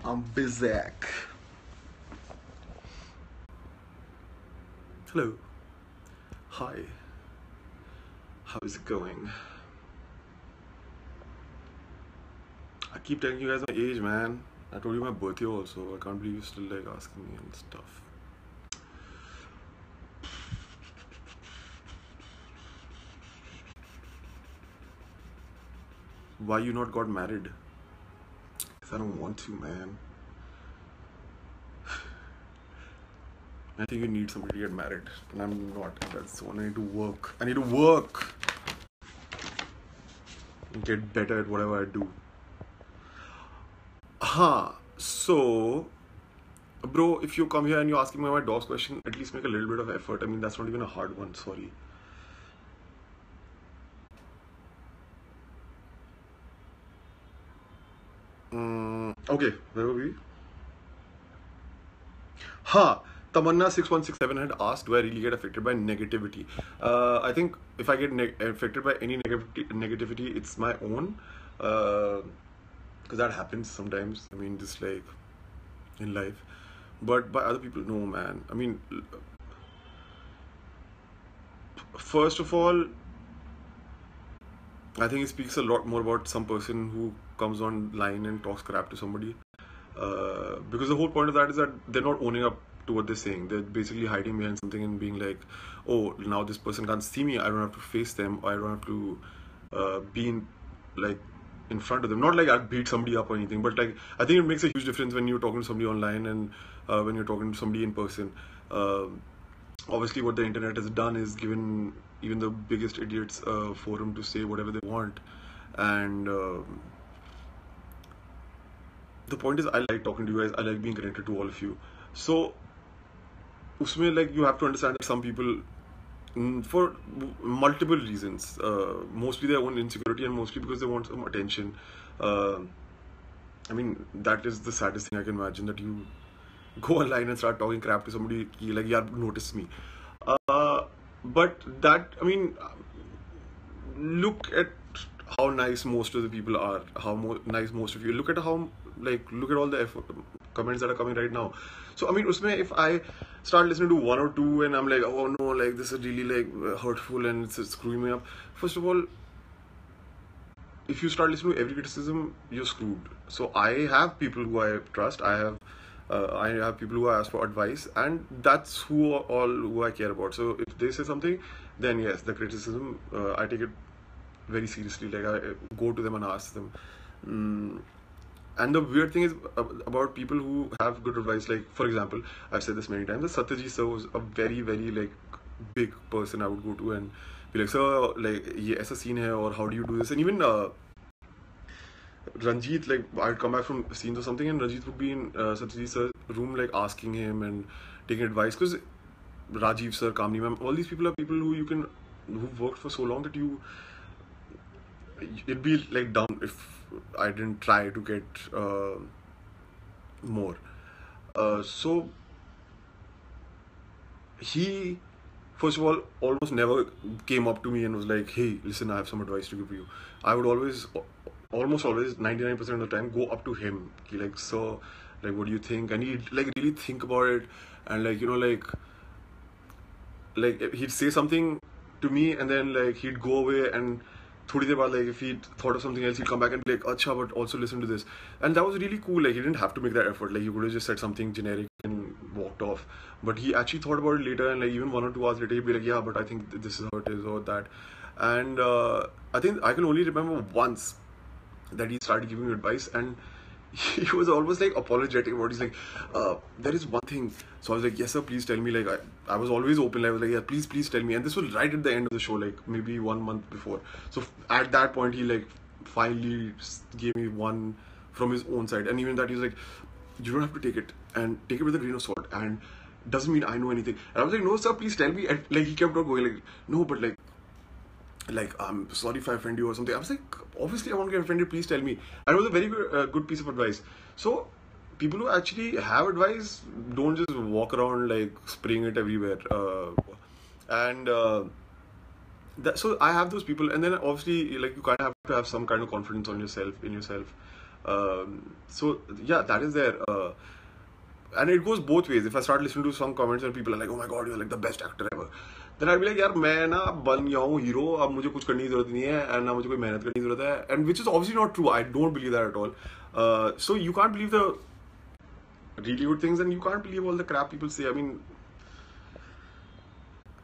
I'm Bizak. Hello. Hi. How is it going? I keep telling you guys my age, man. I told you my birthday also. I can't believe you're still like asking me and stuff. Why you not got married? Because I don't want to, man. I think you need somebody to get married. And I'm not. That's what I need to work. I need to work. And get better at whatever I do. So, bro, if you come here and you're asking me my dog's question, at least make a little bit of effort. I mean, that's not even a hard one. Sorry. Okay, where were we? Tamanna 6167 had asked, do I really get affected by negativity? I think if I get affected by any negativity, it's my own. Because that happens sometimes. I mean, just like in life. But by other people, no, man. I mean, first of all, I think it speaks a lot more about some person who comes online and talks crap to somebody. Because the whole point of that is that they're not owning up to what they're saying. They're basically hiding behind something and being like, oh, now this person can't see me. I don't have to face them. Or I don't have to be in front of them. Not like I beat somebody up or anything, but like I think it makes a huge difference when you're talking to somebody online and when you're talking to somebody in person. Obviously, what the internet has done is given even the biggest idiots a forum to say whatever they want. And the point is, I like talking to you guys. I like being connected to all of you. So, usme, like, you have to understand that some people, for multiple reasons, mostly their own insecurity and mostly because they want some attention. I mean, that is the saddest thing I can imagine, that you go online and start talking crap to somebody like, yeah, notice me. But that, I mean, look at how nice most of the people are, how nice most of you. Look at how, like, look at all the comments that are coming right now. So I mean, usme, if I start listening to one or two and I'm like, oh no, like this is really like hurtful and it's screwing me up. First of all, if you start listening to every criticism, you're screwed. So I have people who I trust. I have people who I ask for advice, and that's who I care about. So if they say something, then yes, the criticism, I take it very seriously. Like, I go to them and ask them. And the weird thing is about people who have good advice. Like, for example, I've said this many times, that Satyajit sir was a very, very like big person I would go to and be like, sir, like, ye aisa scene hai, or how do you do this? And even Ranjit, like, I'd come back from scenes or something, and Ranjit would be in Satyajit sir's room, like, asking him and taking advice. Because Rajiv sir, Kamini ma'am, all these people are people who've worked for so long that it'd be like dumb if I didn't try to get more. So he, first of all, almost never came up to me and was like, hey, listen, I have some advice to give you. I would almost always, 99% of the time, go up to him. Like, sir, like, what do you think? And he'd like really think about it, and like, you know, like he'd say something to me, and then like he'd go away, and thodi der baad, like, if he thought of something else, he'd come back and be like, acha, but also listen to this. And that was really cool. Like, he didn't have to make that effort. Like, he could have just said something generic and walked off. But he actually thought about it later, and like even 1 or 2 hours later, he'd be like, yeah, but I think this is how it is, or that. And I think I can only remember once that he started giving me advice, and he was almost like apologetic about it. He's like, there is one thing. So I was like, yes sir, please tell me. Like, I was always open. I was like, yeah, please tell me. And this was right at the end of the show, like maybe 1 month before. So at that point, he like finally gave me one from his own side. And even that, he was like, you don't have to take it, and take it with a grain of salt, and doesn't mean I know anything. And I was like, no sir, please tell me. And like, he kept on going like, no, but like, I'm sorry if I offend you or something. I was like, obviously I won't get offended, please tell me. And it was a very good piece of advice. So people who actually have advice don't just walk around like spraying it everywhere. So I have those people, and then obviously, like, you kind of have to have some kind of confidence in yourself. So yeah, that is there. And it goes both ways. If I start listening to some comments and people are like, oh my god, you're like the best actor ever, then I'll be like, यार मैं ना बन गया हूँ hero, अब मुझे कुछ करने की जरूरत नहीं है, and ना मुझे कोई मेहनत करने की जरूरत है, and which is obviously not true. I don't believe that at all. So you can't believe the really good things, and you can't believe all the crap people say. I mean,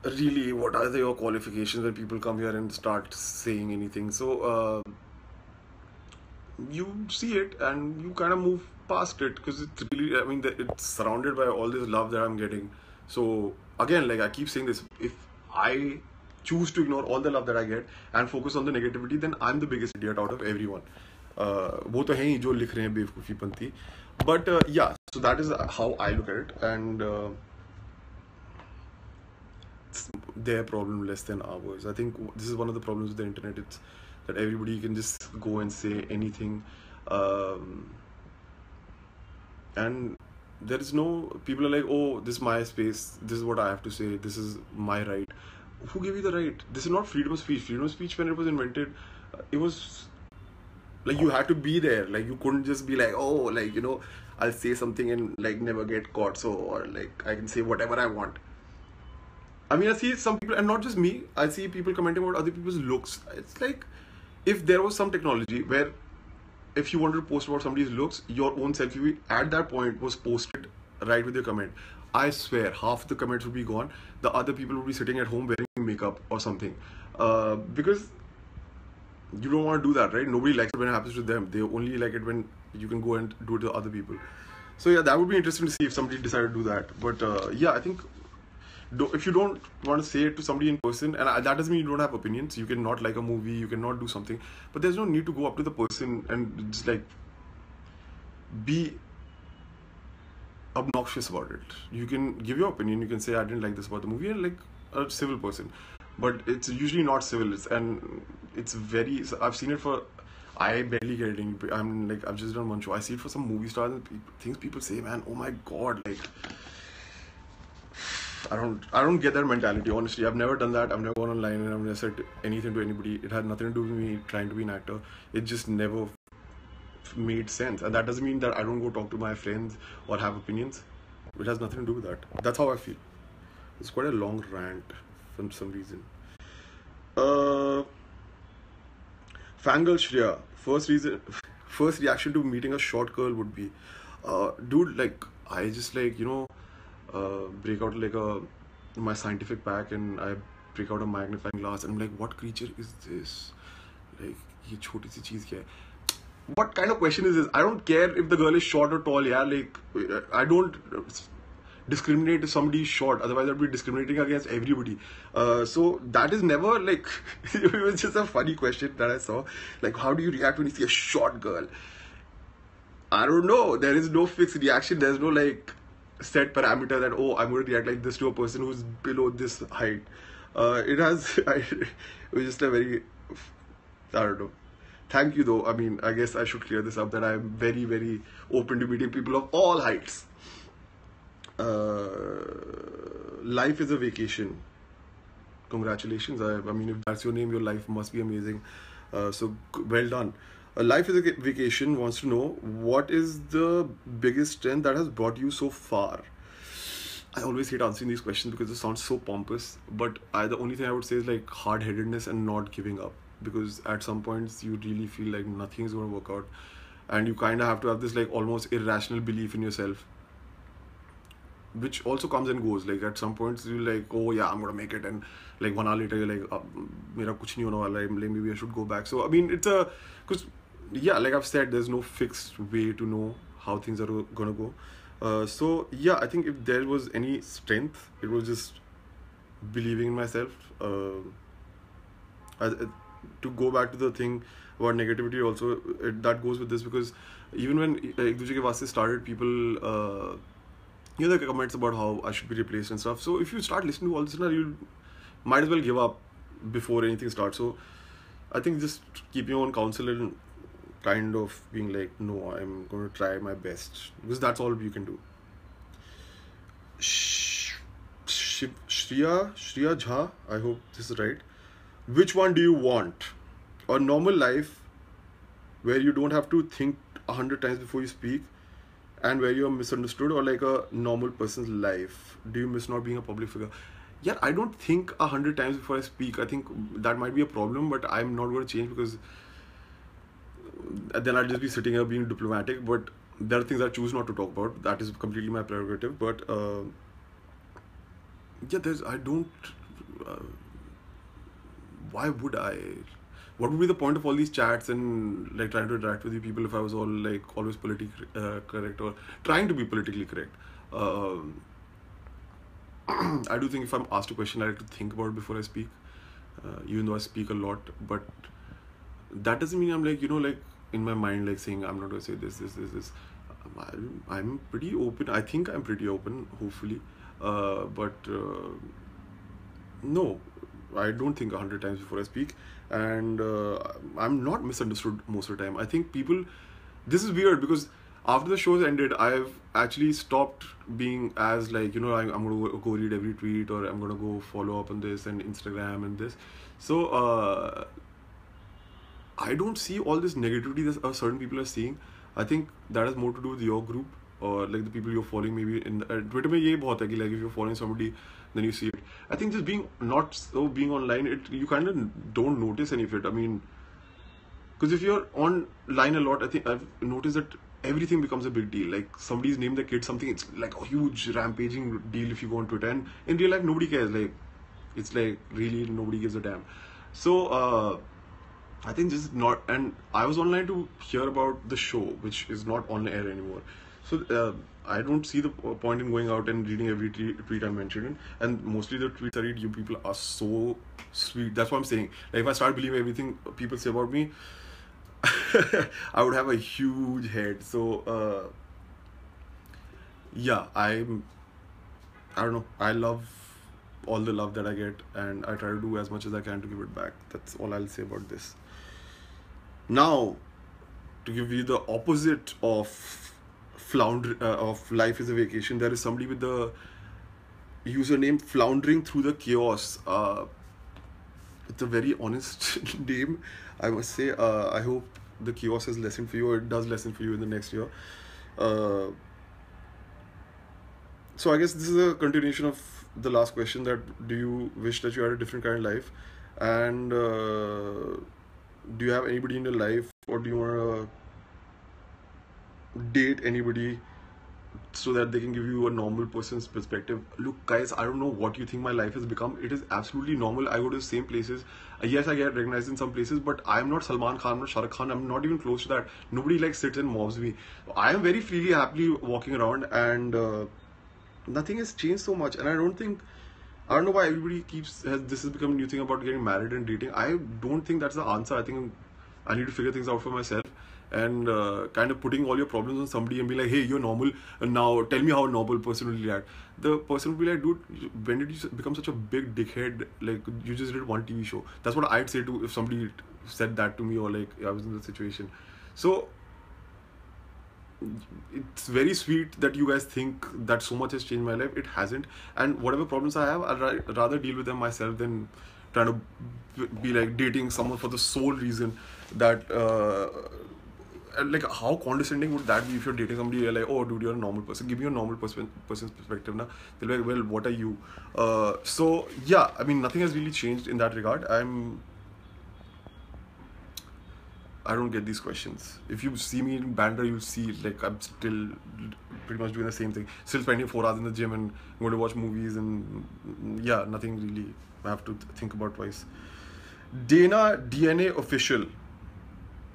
really, what are your qualifications when people come here and start saying anything? So you see it and you kind of move past it, because it's really, I mean, it's surrounded by all this love that I'm getting. So again, like I keep saying this, if I choose to ignore all the love that I get and focus on the negativity, then I'm the biggest idiot out of everyone. वो तो हैं ही जो लिख रहे हैं बेवकूफ़ी पंती. But yeah, so that is how I look at it, and it's their problem less than ours. I think this is one of the problems with the internet. It's that everybody can just go and say anything, and there is no, people are like, oh, this is my space, this is what I have to say, this is my right. Who gave you the right? This is not freedom of speech. Freedom of speech, when it was invented, it was like you had to be there. Like you couldn't just be like, oh, like, you know, I'll say something and like never get caught, so, or like I can say whatever I want. I mean, I see some people, and not just me, I see people commenting about other people's looks. It's like, if there was some technology where if you wanted to post about somebody's looks, your own selfie at that point was posted right with your comment, I swear half the comments would be gone. The other people would be sitting at home wearing makeup or something, because you don't want to do that, right? Nobody likes it when it happens to them. They only like it when you can go and do it to other people. So yeah, that would be interesting to see if somebody decided to do that. But yeah, I think if you don't want to say it to somebody in person, and that doesn't mean you don't have opinions, you can not like a movie, you can not do something, but there's no need to go up to the person and just like be obnoxious about it. You can give your opinion, you can say I didn't like this about the movie, and like a civil person, but it's usually not civil. It's very, I've seen it for, I barely get it. I'm like, I've just done one show, I see it for some movie stars, and things people say, man, oh my god, like I don't get that mentality, honestly. I've never done that. I've never gone online and I've never said anything to anybody. It had nothing to do with me trying to be an actor. It just never made sense. And that doesn't mean that I don't go talk to my friends or have opinions. It has nothing to do with that. That's how I feel. It's quite a long rant for some reason. Fangirl Shreya, first reaction to meeting a short girl would be, dude, like, I just like, you know, break out like my scientific pack and I break out a magnifying glass and I'm like, what creature is this? Like, ye choti si cheez kya hai? What kind of question is this? I don't care if the girl is short or tall, yeah. Like, I don't discriminate if somebody is short, otherwise I'd be discriminating against everybody. So that is never like, it was just a funny question that I saw. Like, how do you react when you see a short girl? I don't know. There is no fixed reaction. There's no like set parameter that, oh, I'm going to react like this to a person who's below this height. It was just a very, I don't know. Thank you though. I mean, I guess I should clear this up, that I'm very, very open to meeting people of all heights. Life is a vacation. Congratulations. I mean, if that's your name, your life must be amazing. So well done. Life is a vacation wants to know, what is the biggest strength that has brought you so far? I always hate answering these questions because it sounds so pompous, but the only thing I would say is like hard-headedness and not giving up, because at some points you really feel like nothing is going to work out and you kind of have to have this like almost irrational belief in yourself, which also comes and goes. Like at some points you're like, oh yeah, I'm going to make it, and like 1 hour later you're like, mera kuch nahi hone wala hai, maybe I should go back. So I mean, because yeah, like I've said, there's no fixed way to know how things are gonna go. So yeah, I think if there was any strength, it was just believing in myself. To go back to the thing about negativity also, that goes with this, because even when Ek Duje Ke Vaste started, people you know, the comments about how I should be replaced and stuff. So if you start listening to all this, you might as well give up before anything starts. So I think just keep your own counsel and kind of being like, no, I'm going to try my best, because that's all you can do. Shreya Jha, I hope this is right. Which one do you want? A normal life where you don't have to think 100 times before you speak, and where you're misunderstood, or like a normal person's life? Do you miss not being a public figure? Yeah, I don't think 100 times before I speak. I think that might be a problem, but I'm not going to change, because then I'll just be sitting here being diplomatic. But there are things I choose not to talk about. That is completely my prerogative. But yeah, I don't. Uh, why would I? What would be the point of all these chats and like trying to interact with you people if I was all like always politically correct, or trying to be politically correct? Um I do think if I'm asked a question, I like to think about it before I speak, even though I speak a lot. But that doesn't mean I'm like, like in my mind, like saying I'm not going to say this. I'm pretty open. I think I'm pretty open, hopefully. But no, I don't think 100 times before I speak. And I'm not misunderstood most of the time. I think people, this is weird, because after the shows ended, I've actually stopped being as like, I'm going to go read every tweet, or I'm going to go follow up on this and Instagram and this. So I don't see all this negativity that certain people are seeing. I think that has more to do with your group, or like the people you're following. Maybe in Twitter mein ye bahut hai ki, like if you're following somebody, then you see it. I think just being online, you kind of don't notice any of it. I mean, because if you're online a lot, I think I've noticed that everything becomes a big deal. Like somebody's named their kid something, it's like a huge rampaging deal if you go on Twitter. And in real life, nobody cares. Like, it's like really nobody gives a damn. So I think this is not. And I was online to hear about the show, which is not on air anymore. So I don't see the point in going out and reading every tweet I mentioned in. And mostly the tweets I read, you people are so sweet. That's what I'm saying. Like if I start believing everything people say about me, I would have a huge head. So yeah, I don't know. I love all the love that I get, and I try to do as much as I can to give it back. That's all I'll say about this. Now, to give you the opposite of of life is a vacation, there is somebody with the username floundering through the chaos. It's a very honest name, I must say. I hope the chaos has lessened for you, or it does lessen for you in the next year. So I guess this is a continuation of the last question, that do you wish that you had a different kind of life? And do you have anybody in your life, or do you want to date anybody so that they can give you a normal person's perspective? Look, guys, I don't know what you think my life has become. It is absolutely normal. I go to the same places. Yes, I get recognized in some places, but I'm not Salman Khan, I'm not Shah Rukh Khan. I'm not even close to that. Nobody like sits and mobs me. I am very freely, happily walking around, and nothing has changed so much. And I don't know why everybody this has become a new thing about getting married and dating. I don't think that's the answer. I think I need to figure things out for myself, and kind of putting all your problems on somebody and be like, hey, you're normal, and now tell me how a normal person will react. The person will be like, dude, when did you become such a big dickhead? Like, you just did one TV show. That's what I'd say to if somebody said that to me, or like I was in the situation. So it's very sweet that you guys think that so much has changed my life. It hasn't. And whatever problems I have, I'd rather deal with them myself than trying to be like dating someone for the sole reason that like, how condescending would that be if you're dating somebody, you're like, oh dude, you're a normal person, give me a normal person's perspective now. They'll be like, well, what are you? So yeah, I mean, nothing has really changed in that regard. I don't get these questions. If you see me in Bandra, you'll see like I'm still pretty much doing the same thing. Still spending 4 hours in the gym and going to watch movies, and yeah, nothing really I have to think about twice. Dana DNA official.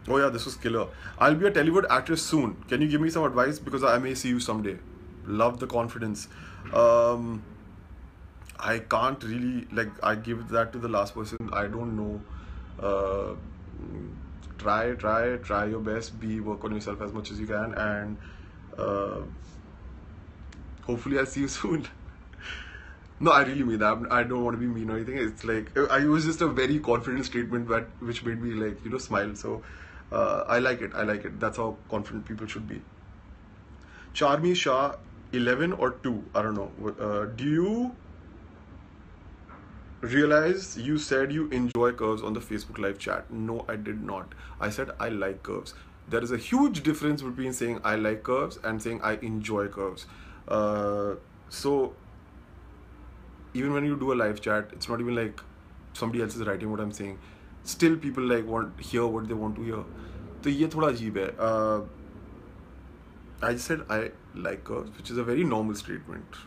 Oh yeah, this was killer. I'll be a Tollywood actress soon. Can you give me some advice, because I may see you someday? Love the confidence. I can't really, like, I give that to the last person. I don't know. Try your best. Work on yourself as much as you can, and hopefully I'll see you soon. No, I really mean that. I don't want to be mean or anything. It's like, it was just a very confident statement which made me like, smile. So I like it. That's how confident people should be. Charmi Shah 11 or 2, I don't know. Do you realize you said you enjoy curves on the Facebook live chat? No, I did not. I said I like curves. there is a huge difference between saying I like curves and saying I enjoy curves. So even when you do a live chat, it's not even like somebody else is writing what I'm saying. Still people like want hear what they want to hear. तो ये थोड़ा अजीब है. I just said I like curves, which is a very normal statement.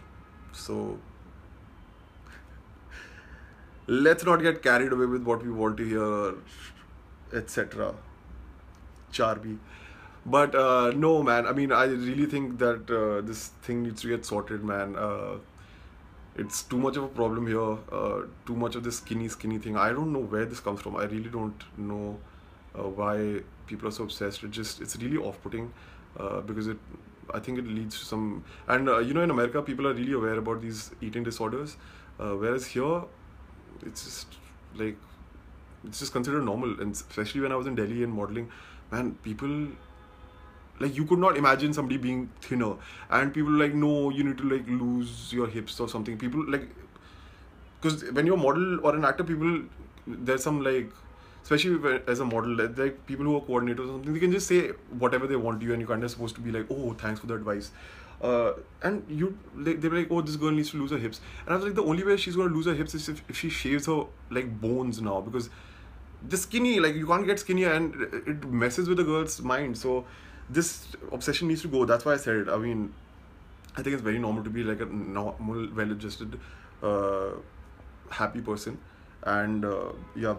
So let's not get carried away with what we want to hear, etc. Charby. But no, man. I mean, I really think that this thing needs to get sorted, man. It's too much of a problem here. Too much of this skinny thing. I don't know where this comes from. I really don't know why people are so obsessed. It's really off-putting because I think it leads to some. And you know, in America, people are really aware about these eating disorders, whereas here, it's just like it's just considered normal. And especially when I was in Delhi and modeling, man, people. Like, you could not imagine somebody being thinner, and people like, no, you need to like lose your hips or something. People like, because when you're a model or an actor, people, there's some like, especially as a model, like people who are coordinators or something, they can just say whatever they want to you, and you're kind of supposed to be like, oh, thanks for the advice. And they were like, oh, this girl needs to lose her hips. And I was like, the only way she's going to lose her hips is if she shaves her like bones now, because the skinny, like, you can't get skinnier, and it messes with the girl's mind. So this obsession needs to go. That's why I said it. I mean, I think it's very normal to be like a normal, well-adjusted, happy person, and yeah,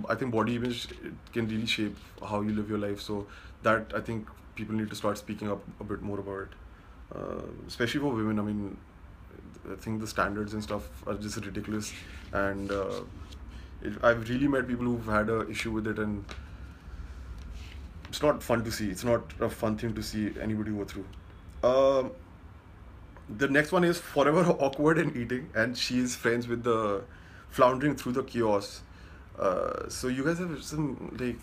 I think body image can really shape how you live your life. So that, I think people need to start speaking up a bit more about it, especially for women. I mean, I think the standards and stuff are just ridiculous, and I've really met people who've had an issue with it, and it's not fun to see. It's not a fun thing to see anybody go through. The next one is forever awkward in eating, and she's friends with the floundering through the chaos. So you guys have some like,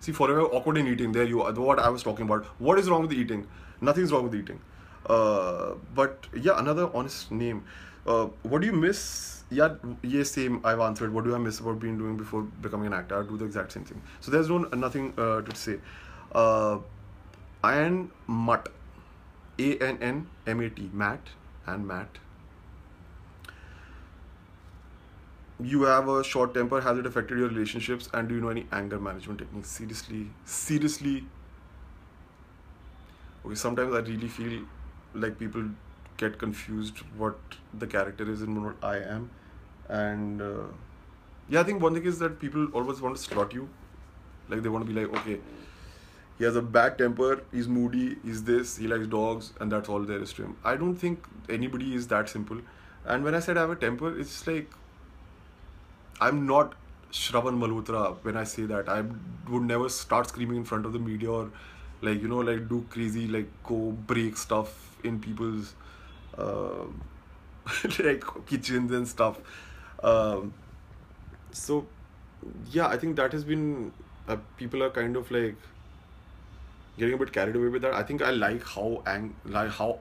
see, forever awkward in eating. There you are. What I was talking about. What is wrong with eating? Nothing's wrong with eating. But yeah, another honest name. What do you miss? Yeah, same. I've answered. What do I miss about doing before becoming an actor? I do the exact same thing. So there's nothing to say. Ian Mutt, ANNMAT, Matt and Matt. You have a short temper. Has it affected your relationships? And do you know any anger management techniques? Seriously. Okay, sometimes I really feel like people get confused what the character is and what I am. And yeah, I think one thing is that people always want to slot you. Like, they want to be like, okay, he has a bad temper, he's moody, he's this, he likes dogs, and that's all there is to him. I don't think anybody is that simple. And when I said I have a temper, it's like, I'm not Shravan Malhotra when I say that. I would never start screaming in front of the media, or like, you know, like do crazy, like go break stuff in people's like kitchens and stuff. So yeah, I think that has been people are kind of like getting a bit carried away with that. I think I like how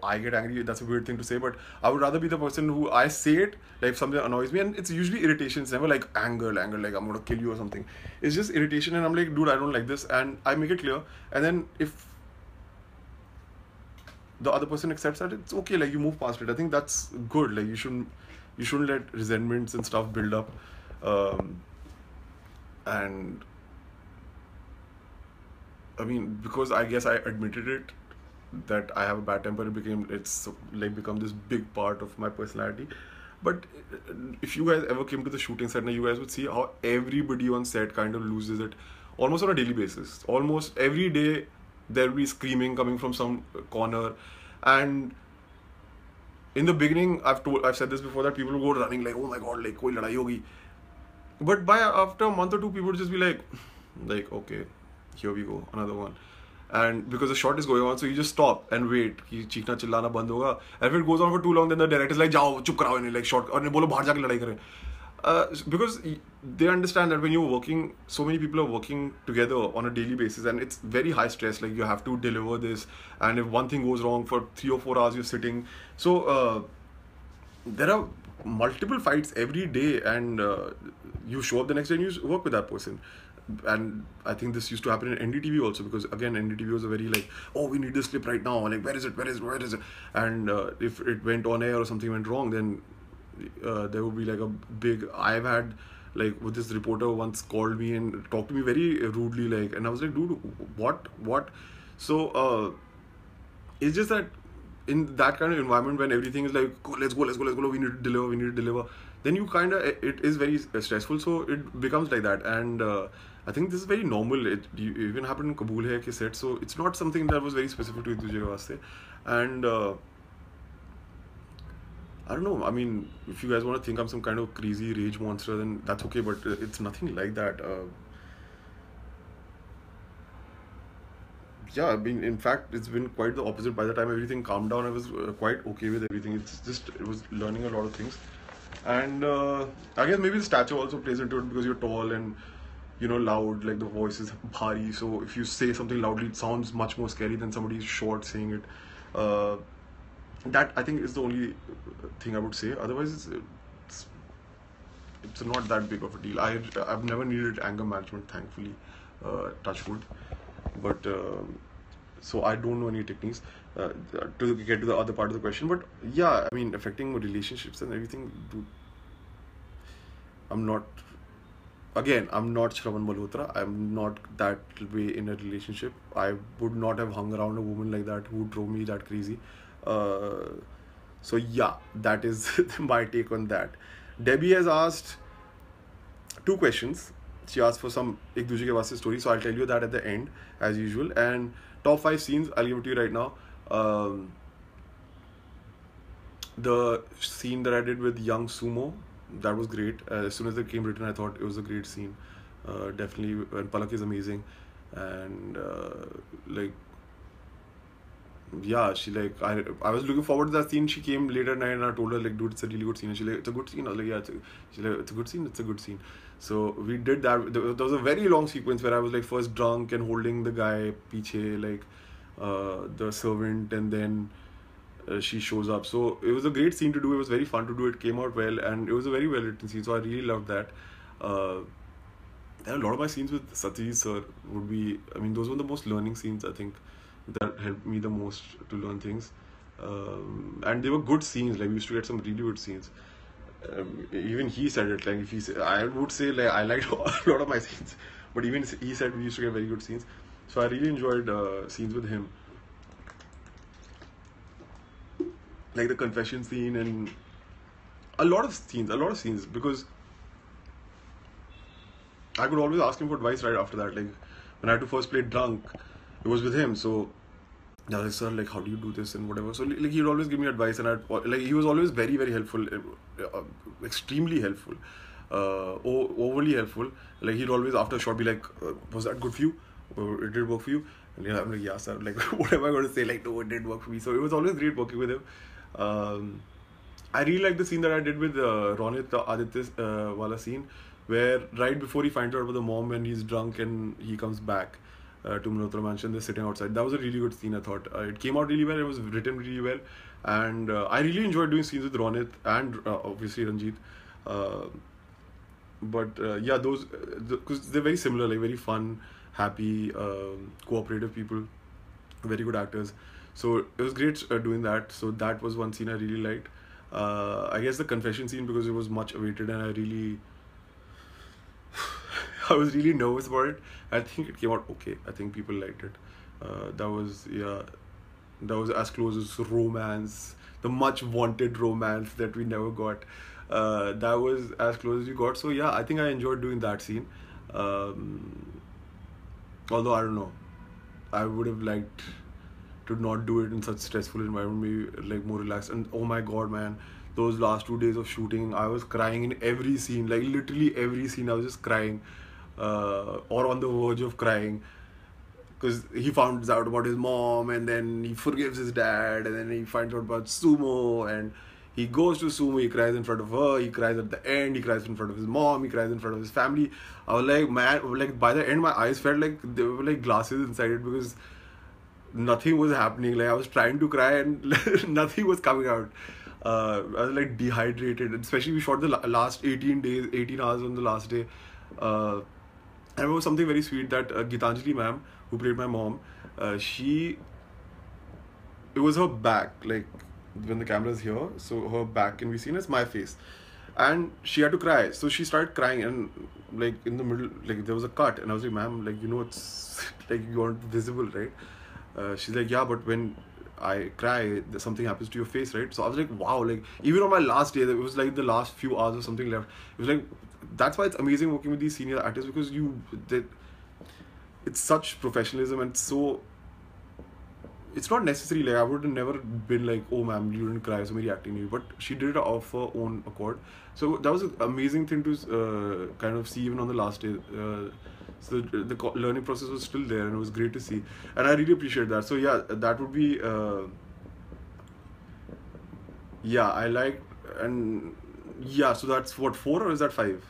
I get angry. That's a weird thing to say, but I would rather be the person who I say it, like if something annoys me, and it's usually irritation. It's never like anger, like I'm gonna kill you or something. It's just irritation, and I'm like, dude, I don't like this, and I make it clear. And then if the other person accepts that, it's okay. Like, you move past it. I think that's good. Like, you shouldn't let resentments and stuff build up. And I mean, because I guess I admitted it, that I have a bad temper, it's like become this big part of my personality. But if you guys ever came to the shooting set, now you guys would see how everybody on set kind of loses it almost on a daily basis. Almost every day there will be screaming coming from some corner. And in the beginning, I've said this before, that people will go running like, oh my god, like koi ladai hogi. But after a month or two, people would just be like, okay, here we go, another one. And because the shot is going on, so you just stop and wait. Ki cheekna chillana band hoga. And if it goes on for too long, then the director is like, jao, chup karao inhe, like shot, aur bolo bahar jaake ladai kare. Because they understand that when you're working, so many people are working together on a daily basis, and it's very high stress. Like, you have to deliver this, and if one thing goes wrong, for 3 or 4 hours you're sitting. So there are multiple fights every day, and you show up the next day and you work with that person. and I think this used to happen in NDTV also, because again NDTV was a very like, oh, we need this clip right now, like where is it, and if it went on air or something went wrong, then there would be like a big, I've had like, with this reporter once called me and talked to me very rudely, like, and I was like, dude, what? So it's just that in that kind of environment when everything is like, go, let's go, we need to deliver, then you kind of, it is very stressful, so it becomes like that. And I think this is very normal. It even happened in Kabul hai ke set, so it's not something that was very specific to Ek Duje Ke Waaste. And I don't know, I mean, if you guys want to think I'm some kind of crazy rage monster, then that's okay, but it's nothing like that. Yeah, I mean, in fact, it's been quite the opposite. By the time everything calmed down, I was quite okay with everything. It's just, it was learning a lot of things. And I guess maybe the stature also plays into it, because you're tall and, you know, loud, like the voice is bhari. So if you say something loudly, it sounds much more scary than somebody who's short saying it. That I think is the only thing I would say. Otherwise, it's not that big of a deal. I've never needed anger management, thankfully, touch wood. But so I don't know any techniques to get to the other part of the question. But yeah, I mean, affecting relationships and everything. Dude, I'm not Shravan Malhotra. I'm not that way in a relationship. I would not have hung around a woman like that who drove me that crazy. So yeah, that is my take on that. Debbie has asked 2 questions. She asked for some Ek Duje Ke Waaste story, so I'll tell you that at the end, as usual. And top 5 scenes, I'll give it to you right now. The scene that I did with Young Sumo, that was great. As soon as it came written, I thought it was a great scene. Definitely, and Palak is amazing. And like, yeah, she like, I was looking forward to that scene. She came later at night and I told her like, dude, it's a really good scene. And she's like, it's a good scene. I was like, yeah, she's like, it's a good scene. It's a good scene. So we did that. There was a very long sequence where I was like first drunk and holding the guy piche, like the servant, and then she shows up. So it was a great scene to do. It was very fun to do. It came out well, and it was a very well written scene. So I really loved that. A lot of my scenes with Satyajit sir would be, I mean, those were the most learning scenes, I think, that helped me the most to learn things. And they were good scenes. Like, we used to get some really good scenes. Even he said it. Like, if he said, I would say like I liked a lot of my scenes, but even he said we used to get very good scenes. So I really enjoyed scenes with him, like the confession scene and a lot of scenes, because I could always ask him for advice right after that. Like, when I had to first play drunk, it was with him. So yeah, like, sir, like, how do you do this and whatever. So like, he would always give me advice, and he was always very, very helpful, extremely helpful, overly helpful. Like, he'd always after a shot be like, was that good for you? Or it did work for you? And yeah, I'm like, yeah, sir. Like, what am I going to say? Like, no, it did work for me. So it was always great working with him. I really like the scene that I did with Ronit, the Aditya wala scene, where right before he finds out about the mom and he's drunk and he comes back to Malhotra Mansion, they're sitting outside. That was a really good scene, I thought. It came out really well, it was written really well, and I really enjoyed doing scenes with Ronit and obviously Ranjit. But yeah, those, because they're very similar, like very fun, happy, cooperative people, very good actors. So it was great doing that. So that was one scene I really liked. I guess the confession scene, because it was much awaited and I was really nervous about it. I think it came out okay. I think people liked it. That was as close as romance, the much wanted romance that we never got. That was as close as we got. So yeah, I think I enjoyed doing that scene. Although I don't know, I would have liked to not do it in such stressful environment, maybe like more relaxed. And oh my god, man, those last 2 days of shooting, I was crying in every scene, like literally every scene. I was just crying, or on the verge of crying, because he finds out about his mom, and then he forgives his dad, and then he finds out about sumo, and he goes to sumo. He cries in front of her, he cries at the end, he cries in front of his mom, he cries in front of his family. I was like, man, like by the end my eyes felt like there were like glasses inside it, because nothing was happening. Like, I was trying to cry and nothing was coming out. I was like dehydrated, especially we shot the last 18 hours on the last day. I remember something very sweet that Gitanjali ma'am, who played my mom, she it was her back, like when the camera's here, so her back can be seen as my face, and she had to cry, so she started crying, and like in the middle, like there was a cut, and I was like, ma'am, like it's like you aren't visible, right? She's like, yeah, but when I cry, something happens to your face, right? So I was like, wow, like even on my last day, it was like the last few hours or something left. It was like, that's why it's amazing working with these senior artists, because it's such professionalism, and so it's not necessary, like I would have never been like, oh ma'am, you didn't cry, so maybe acting you, but she did it of her own accord. So that was an amazing thing to kind of see even on the last day. So the learning process was still there, and it was great to see, and I really appreciate that. So yeah, that would be yeah, I like. And yeah, so that's what, four, or is that five?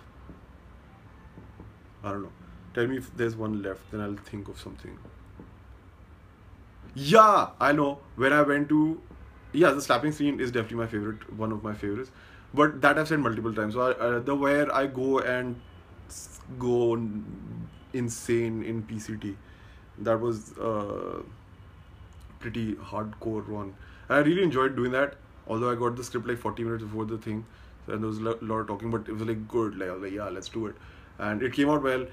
I don't know. Tell me if there's one left, then I'll think of something. Yeah, I know. When I went to, yeah, the slapping scene is definitely my favorite, one of my favorites. But that I've said multiple times. So the where I go and go insane in PCT, that was pretty hardcore one. And I really enjoyed doing that. Although I got the script like 40 minutes before the thing, so, and there was a lot of talking, but it was like good. Like I was like, yeah, let's do it, and it came out well.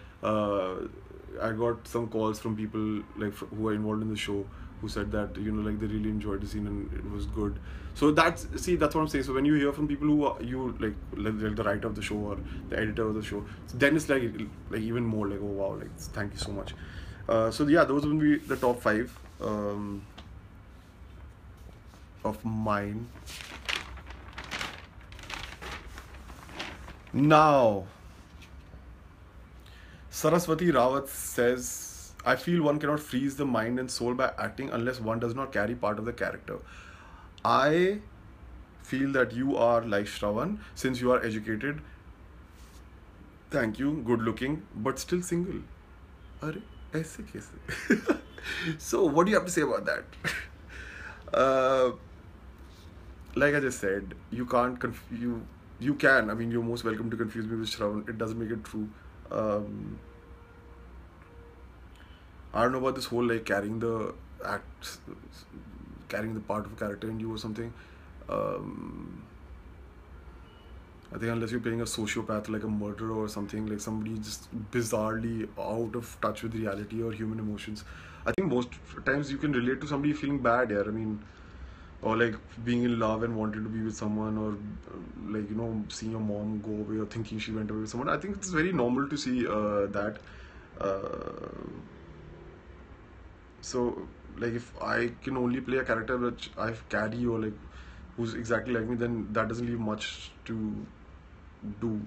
I got some calls from people like who are involved in the show, who said that like they really enjoyed the scene and it was good. So that's what I'm saying. So when you hear from people who are, you like the writer of the show or the editor of the show, so then it's like even more like, oh wow, like thank you so much. So yeah, those would be the top five of mine. Now, Saraswati Rawat says, I feel one cannot freeze the mind and soul by acting unless one does not carry part of the character. I feel that you are like Shravan, since you are educated, thank you, good looking, but still single. Arre, aise kaise? So, what do you have to say about that? uh, like I just said, you can't you can. I mean, you're most welcome to confuse me with Shravan. It doesn't make it true. Um, I don't know about this whole like act, carrying the part of a character in you or something. Um, I think unless you're playing a sociopath, like a murderer or something, like somebody just bizarrely out of touch with reality or human emotions. I think most times you can relate to somebody feeling bad here. I mean, or like being in love and wanting to be with someone, or like seeing your mom go away or thinking she went away with someone. I think it's very normal to see that. Uh, so like if I can only play a character which I carry, or like who's exactly like me, then that doesn't leave much to do.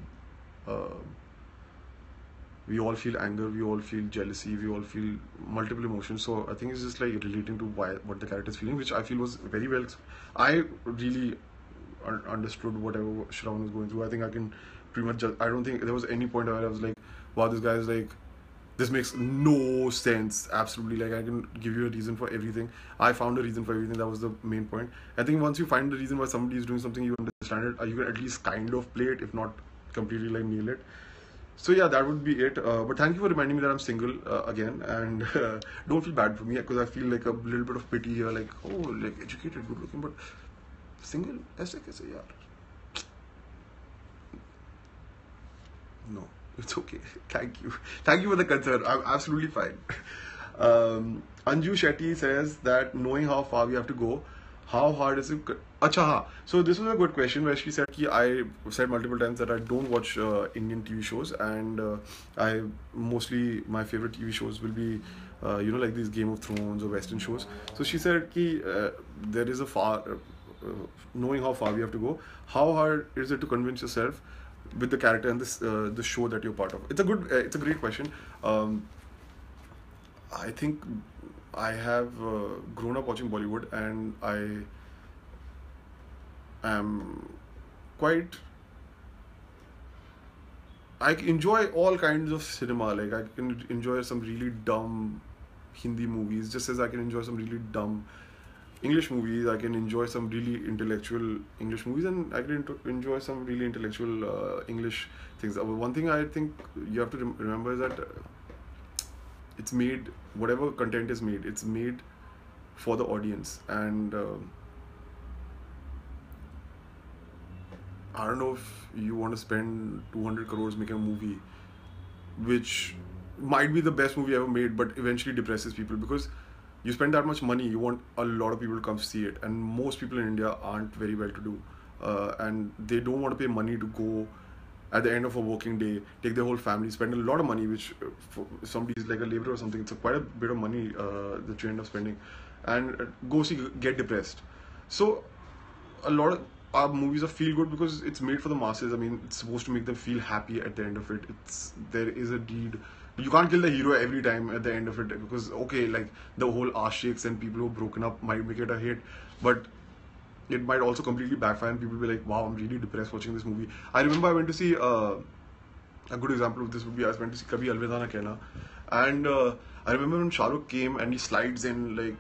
Uh, we all feel anger, we all feel jealousy, we all feel multiple emotions. So I think it's just like relating to what the character is feeling, which I feel was very well. I really understood whatever Shravan was going through. I think I can pretty much I don't think there was any point where I was like, wow, this guy is like, this makes no sense. Absolutely, like I can give you a reason for everything. I found a reason for everything. That was the main point. I think once you find the reason why somebody is doing something, you understand it. You can at least kind of play it, if not completely like nail it. So yeah, that would be it. But thank you for reminding me that I'm single again, and don't feel bad for me, because I feel like a little bit of pity here. Like, oh, like educated, good looking, but single. ऐसे कैसे यार? No, it's okay. Thank you. Thank you for the concern. I'm absolutely fine. Anju Shetty says that knowing how far we have to go, how hard is it? Acha, haan. So this was a good question where she said that I said multiple times that I don't watch Indian TV shows, and I mostly my favorite TV shows will be like these Game of Thrones or Western shows. So she said that there is a knowing how far we have to go. How hard is it to convince yourself with the character and this the show that you're part of? It's a great question. I think I have grown up watching Bollywood, and I am quite. I enjoy all kinds of cinema. Like I can enjoy some really dumb Hindi movies, just as I can enjoy some really dumb English movies. I can enjoy some really intellectual English movies, and I can enjoy some really intellectual English things. One thing I think you have to remember is that it's made, whatever content is made, it's made for the audience, and I don't know if you want to spend 200 crores making a movie which might be the best movie ever made, but eventually depresses people, because you spend that much money, you want a lot of people to come see it, and most people in India aren't very well to do, and they don't want to pay money to go at the end of a working day, take their whole family, spend a lot of money, which for somebody is like a laborer or something, it's quite a bit of money that you end up spending, and go see, get depressed. So a lot of our movies are feel good because it's made for the masses. I mean, it's supposed to make them feel happy at the end of it. There is a deed. You can't kill the hero every time at the end of it, because okay, like the whole Ashiks and people who are broken up might make it a hit, but it might also completely backfire and people will be like, wow, I'm really depressed watching this movie. I remember I went to see a good example of this would be, I went to see Kabhi Alvida Na Kehna, and I remember when Shah Rukh came and he slides in like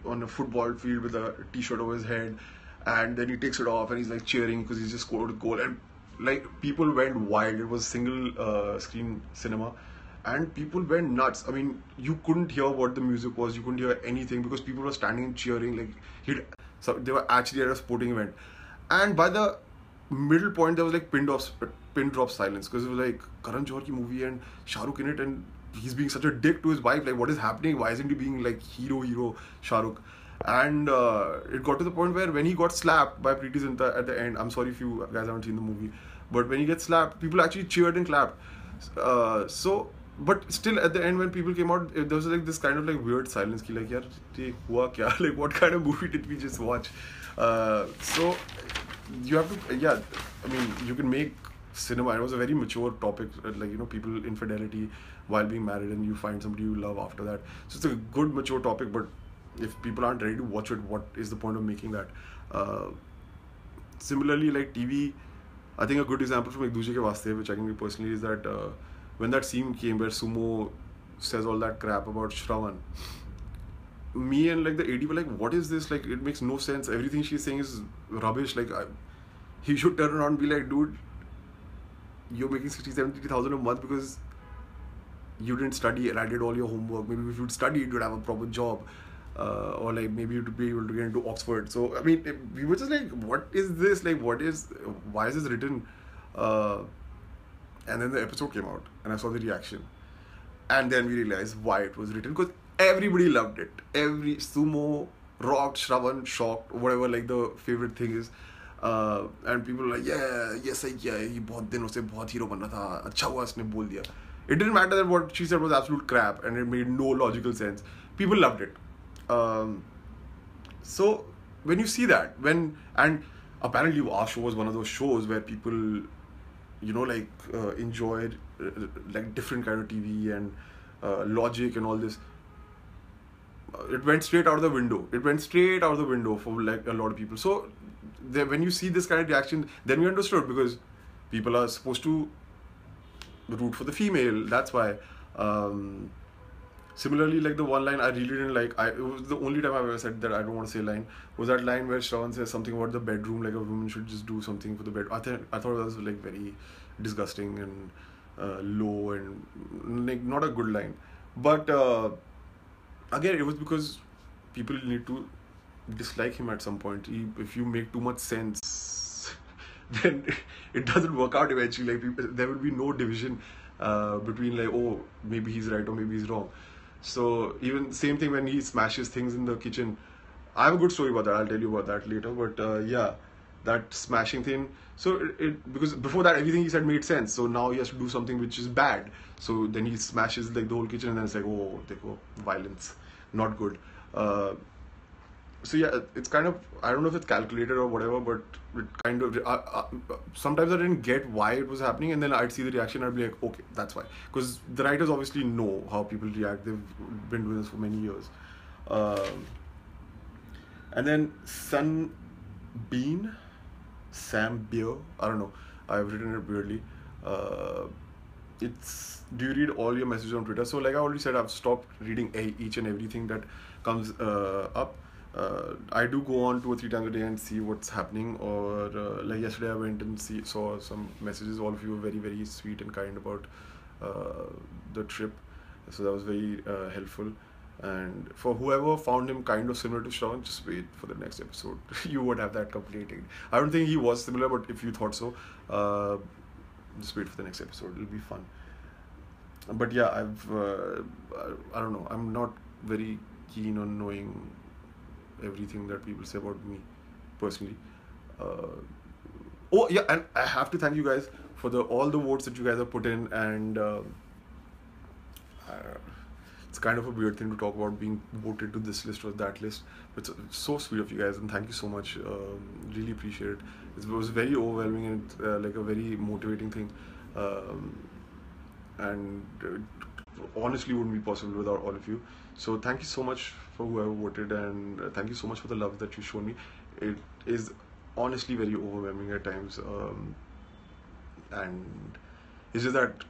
on a football field with a t-shirt over his head, and then he takes it off and he's like cheering because he's just scored a goal, and like people went wild. It was single screen cinema, and people went nuts. I mean, you couldn't hear what the music was, you couldn't hear anything because people were standing and cheering like so they were actually at a sporting event. And by the middle point there was like pin drop silence, because it was like Karan Johar ki movie and Shah Rukh in it, and he's being such a dick to his wife. Like, what is happening? Why isn't he being like hero Shah Rukh? And it got to the point where when he got slapped by Preeti Zinta at the end, I'm sorry if you guys haven't seen the movie, but when he gets slapped, people actually cheered and clapped. But still at the end when people came out, there was like this kind of like weird silence ki like, yaar, ye hua kya? Like, what kind of movie did we just watch? So you have to, yeah, I mean, you can make cinema. It was a very mature topic, like, you know, people infidelity while being married, and you find somebody you love after that. So it's a good mature topic, but if people aren't ready to watch it, what is the point of making that? Similarly, like TV, I think a good example from Ek Duje Ke Vaste, which I can give personally, is that when that scene came where Sumo says all that crap about Shravan, me and like the AD were like, what is this? Like, it makes no sense. Everything she's saying is rubbish. Like, he should turn around and be like, dude, you're making 60,000-70,000 a month because you didn't study and I did all your homework. Maybe if you'd studied, you'd have a proper job. Or like maybe you'd be able to get into Oxford. So I mean, we were just like, what is this? Like, why is this written? And then the episode came out and I saw the reaction, and then we realized why it was written, because everybody loved it. Every Sumo rocked, Shravan shocked, whatever like the favorite thing is, and people were like, yeah, yes, yeah, he बहुत दिनों से बहुत hero बनना था, अच्छा हुआ इसने बोल दिया. It didn't matter that what she said was absolute crap and it made no logical sense. People loved it. So when you see that, and apparently our show was one of those shows where people, you know, like enjoyed like different kind of TV and logic and all this. It went straight out of the window. It went straight out of the window for like a lot of people. So when you see this kind of reaction, then we understood, because people are supposed to root for the female. That's why. Similarly, like the one line I really didn't like, it was the only time I've ever said that I don't want to say line, was that line where Shravan says something about the bedroom, like a woman should just do something for the bed. I thought that was like very disgusting and low and like not a good line. But again, it was because people need to dislike him at some point. If you make too much sense, then it doesn't work out eventually. Like, there will be no division between like, oh, maybe he's right or maybe he's wrong. So even same thing when he smashes things in the kitchen. I have a good story about that. I'll tell you about that later. But yeah, that smashing thing. So because before that everything he said made sense. So now he has to do something which is bad. So then he smashes like the whole kitchen, and then it's like, oh, dekho, violence, not good. So yeah, it's kind of, I don't know if it's calculated or whatever, but it kind of, sometimes I didn't get why it was happening, and then I'd see the reaction and I'd be like, okay, that's why. Because the writers obviously know how people react. They've been doing this for many years. And then Sam Beer, I don't know, I've written it weirdly. Do you read all your messages on Twitter? So like I already said, I've stopped reading each and everything that comes up. I do go on 2 or 3 times a day and see what's happening. Or like yesterday, I went and saw some messages. All of you were very, very sweet and kind about the trip, so that was very helpful. And for whoever found him kind of similar to Sean, just wait for the next episode. You won't have that complaint. I don't think he was similar, but if you thought so, just wait for the next episode. It'll be fun. But yeah, I don't know. I'm not very keen on knowing everything that people say about me personally. Oh yeah, and I have to thank you guys for all the votes that you guys have put in, and it's kind of a weird thing to talk about being voted to this list or that list, but it's so sweet of you guys, and thank you so much. Really appreciate it. It was very overwhelming and like a very motivating thing, and honestly wouldn't be possible without all of you. So thank you so much for whoever voted, and thank you so much for the love that you shown me. It is honestly very overwhelming at times, and it's just that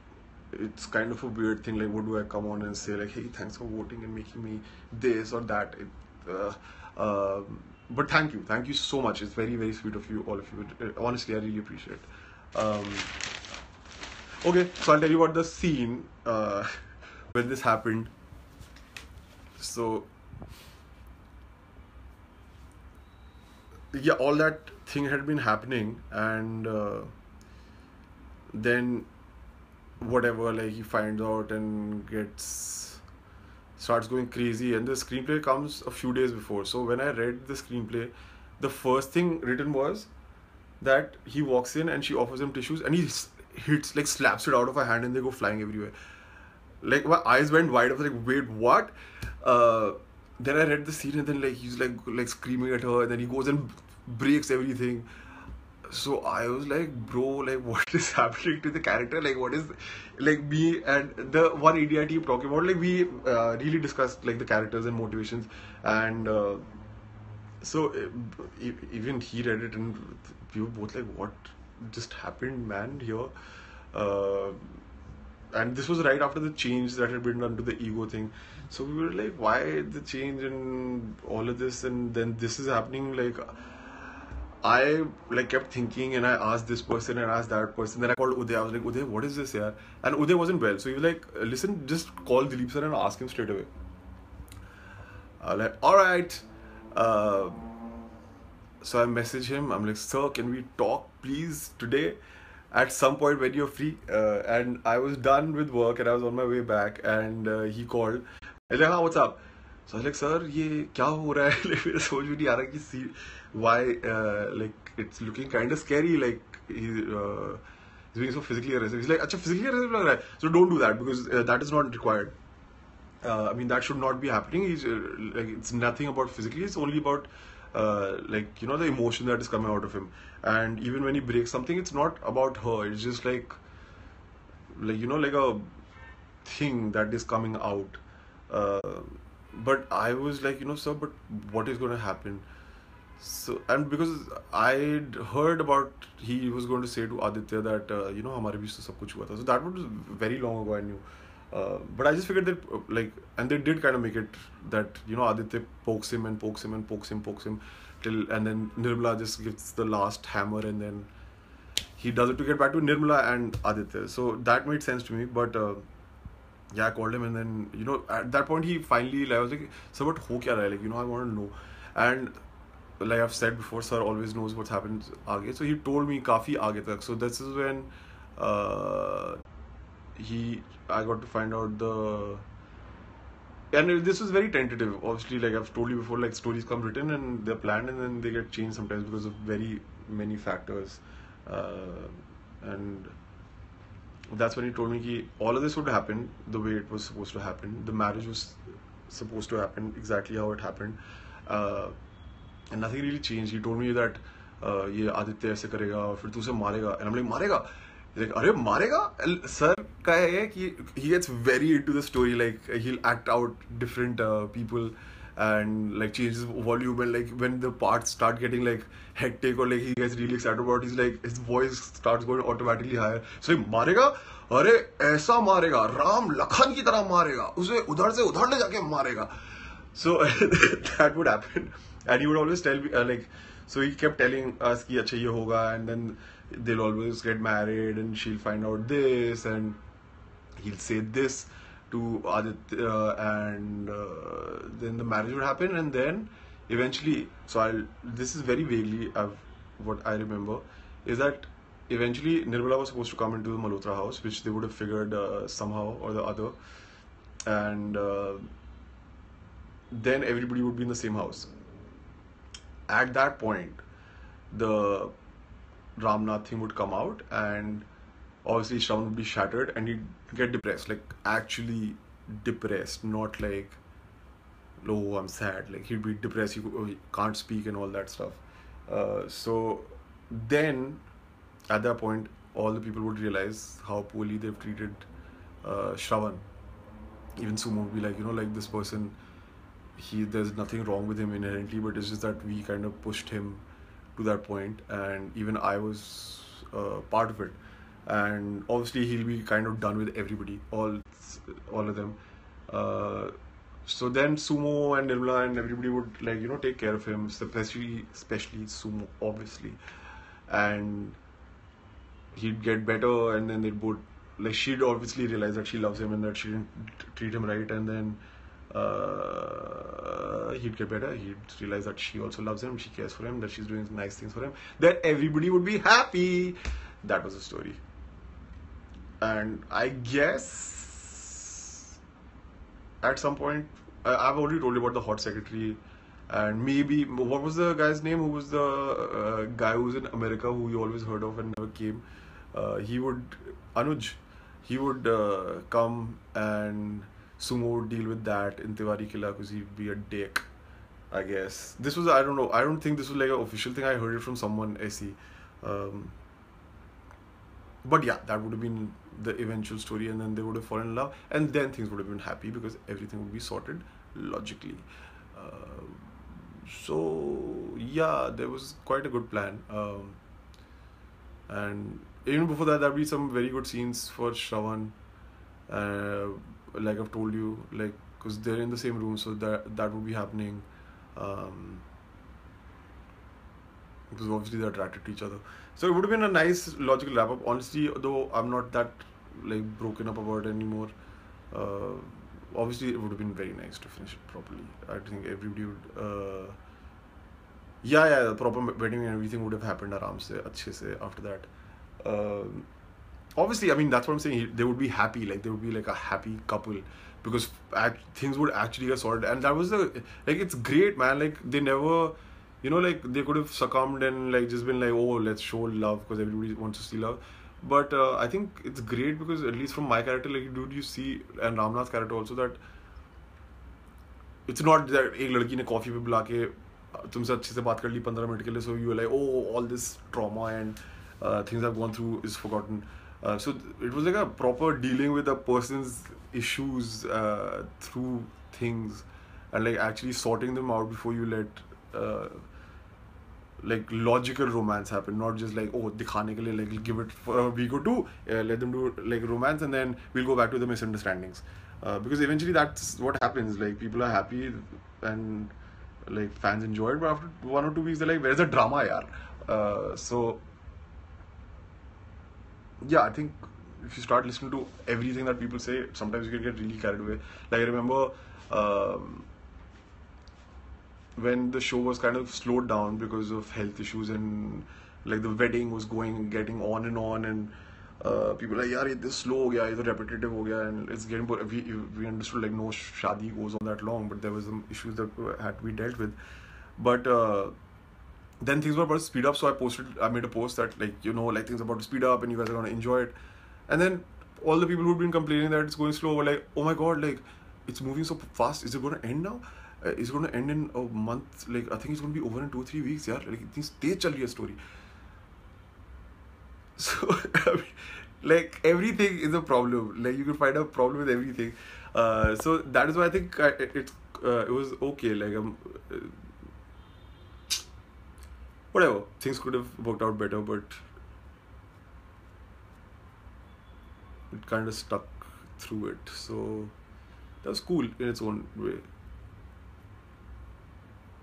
it's kind of a weird thing. Like, what do I come on and say, like, hey, thanks for voting and making me this or that? But thank you so much. It's very, very sweet of you, all of you. Honestly, I really appreciate it. Okay, so I'll tell you about the scene when this happened. So yeah, all that thing had been happening, and then whatever, like, he finds out and starts going crazy, and the screenplay comes a few days before. So when I read the screenplay, the first thing written was that he walks in and she offers him tissues, and he hits, like, slaps it out of her hand, and they go flying everywhere. Like, my eyes went wide. I was like, wait, what? Then I read the scene, and then, like, he's like screaming at her, and then he goes and breaks everything. So I was like, bro, like, what is happening to the character? Like, what is, like, me and the one idiot team talking about? Like, we really discussed, like, the characters and motivations, and so even he read it, and we were both like, what just happened, man, here? And this was right after the change that had been done to the ego thing. So we were like, why the change and all of this? And then this is happening. Like, I, like, kept thinking, and I asked this person and asked that person. Then I called Uday. I was like, Uday, what is this here? And Uday wasn't well. So he was like, listen, just call Dilip sir and ask him straight away. I was like, all right. So I message him. I'm like, sir, can we talk, please, today? At some point when you're free. And I was done with work, and I was on my way back, and he called. I was like, what's up? So I was like, sir, ye kya ho raha hai? Like, मेरे समझ में नहीं आ रहा कि why, like, it's looking kind of scary, like, he's being so physically aggressive. He's like, अच्छा, physically aggressive लग रहा है, so don't do that, because that is not required. I mean, that should not be happening. He's like, it's nothing about physically, it's only about like, you know, the emotion that is coming out of him. And even when he breaks something, it's not about her, it's just like, you know, like a thing that is coming out. But I was like, you know, sir, but what is going to happen? So, and because I'd heard about, he was going to say to Aditya that, you know, हमारे बीच तो सब कुछ हुआ था. So that was very long ago, I knew. But I just figured that, like, and they did kind of make it that, you know, Aditya pokes him and pokes him and pokes him till, and then Nirmala just gives the last hammer, and then he does it to get back to Nirmala and Aditya. So that made sense to me. But yeah, I called him, and then, you know, at that point he finally, like, I was like, sir, what ho kya raha hai? Like, you know, I want to know. And like I've said before, sir always knows what happens aage. So he told me kafi aage tak. So this is when I got to find out and this was very tentative. Obviously, like I've told you before, like, stories come written and they're planned, and then they get changed sometimes because of very many factors. And that's when he told me that all of this would happen the way it was supposed to happen. The marriage was supposed to happen exactly how it happened. And nothing really changed. He told me that ये आदित्य ऐसे करेगा, फिर तू उसे मारेगा. And I'm like, मारेगा? He's like, अरे मारेगा? Sir का है कि he gets very into the story. Like, he'll act out different people and, like, changes volume, and, like, when the parts start getting, like, hectic, or, like, he gets really excited about it, he's like, his voice starts going automatically higher. So he मारेगा, अरे ऐसा मारेगा, राम लखन की तरह मारेगा, उसे उधर से उधर ले जाके मारेगा. So that would happen. And he would always tell me, like, so he kept telling us ki acha ye hoga, and then they'll always get married and she'll find out this, and he'll say this to Aditya, and then the marriage would happen, and then eventually, so this is very vaguely what I remember, is that eventually Nirmala was supposed to come into the Malhotra house, which they would have figured somehow or the other, and then everybody would be in the same house. At that point, the Ramnath thing would come out, and obviously Shravan would be shattered, and he'd get depressed, like actually depressed, not like, oh, I'm sad. Like he'd be depressed, he can't speak and all that stuff. So then, at that point, all the people would realize how poorly they've treated Shravan. Even Sumo would be like, like this person, there's nothing wrong with him inherently, but it's just that we kind of pushed him to that point, and even I was part of it. And obviously he'll be kind of done with everybody, all of them. So then Sumo and Nirmala and everybody would take care of him, especially Sumo, obviously, and he'd get better, and then they'd both, like, she'd obviously realize that she loves him and that she didn't treat him right, and then he'd get better, he'd realize that she also loves him, she cares for him, that she's doing nice things for him, then everybody would be happy. That was the story. And I guess at some point, I've already told you about the hot secretary, and maybe, what was the guy's name who was the guy who was in America who you always heard of and never came? Anuj, he would come, and Sumo would deal with that in Tiwari Killa because he'd be a dick, I guess. This was, I don't know, I don't think this was like an official thing, I heard it from someone, SE. But yeah, that would have been the eventual story, and then they would have fallen in love, and then things would have been happy because everything would be sorted logically. So yeah, there was quite a good plan, and even before that, there'd be some very good scenes for Shravan. Like I've told you, like, because they're in the same room, so that would be happening. Because obviously they're attracted to each other. So it would have been a nice logical wrap up. Honestly, though, I'm not that like broken up about it anymore. Obviously, it would have been very nice to finish it properly. I think everybody would. Yeah, the proper wedding and everything would have happened aram se, अच्छे se after that. Obviously, I mean, that's what I'm saying. They would be happy, like they would be like a happy couple, because things would actually get sorted. And that was it's great, man. Like they never, like they could have succumbed and like just been like, oh, let's show love because everybody wants to see love. But I think it's great because at least from my character, like, dude, you see, and Ramnath's character also, that it's not that एक लड़की ने coffee पे बुला के तुमसे अच्छे से बात कर ली 15 मिनट के लिए, so you were like, oh, all this trauma and things I've gone through is forgotten. So it was like a proper dealing with a person's issues through things, and like actually sorting them out before you let like logical romance happen, not just like, oh, dikhane ke liye, like give it for a week or two, let them do like romance, and then we'll go back to the misunderstandings, because eventually that's what happens. Like people are happy and like fans enjoy it, but after 1 or 2 weeks they're like, where's the drama, yaar? So yeah, I think if you start listening to everything that people say, sometimes you can get really carried away. Like I remember when the show was kind of slowed down because of health issues, and like the wedding was getting on, and people were like, yaar, this slow ho gaya, it's repetitive ho gaya, and it's getting we understood like no shadi goes on that long, but there was some issues that had to be dealt with. But then things were about to speed up, so I made a post that like, like things are about to speed up and you guys are going to enjoy it. And then all the people who'd been complaining that it's going slow were like, oh my god, like it's moving so fast, is it going to end now? It's going to end in a month, like I think it's going to be over in 2-3 weeks, yaar. Like it's तेज चल रही है story. So I mean, like everything is a problem, like you can find a problem with everything. So that is why I think it was okay, like whatever, things could have worked out better, but it kind of stuck through it, so that was cool in its own way.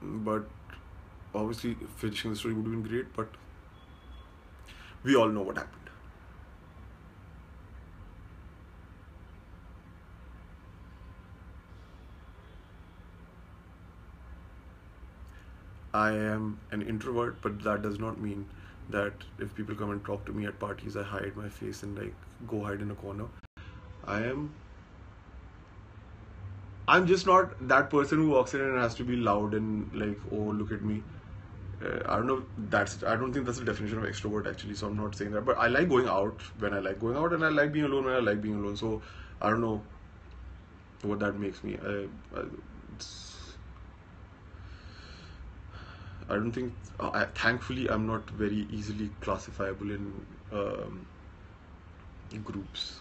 But obviously finishing the story would have been great, but we all know what happened. I am an introvert, but that does not mean that if people come and talk to me at parties, I hide my face and like go hide in a corner. I am. I'm just not that person who walks in and has to be loud and like, oh, look at me. I don't know. I don't think that's the definition of extrovert actually. So I'm not saying that. But I like going out when I like going out, and I like being alone when I like being alone. So I don't know what that makes me. It's, I don't think. Thankfully, I'm not very easily classifiable in groups.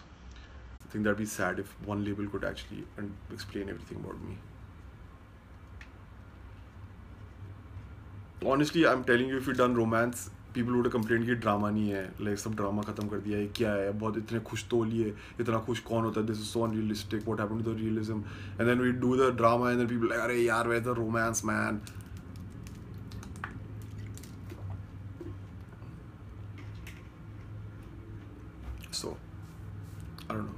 I think that'd be sad if one label could actually explain everything about me. Honestly, I'm telling you, if you've done romance, people would have complained कि drama नहीं है, like सब drama खत्म कर दिया है, क्या है, बहुत इतने खुश तो लिए, इतना खुश कौन होता है, this is so unrealistic, what happened to the realism, and then we do the drama and then people like, अरे यार, where's the romance, man? So, I don't know.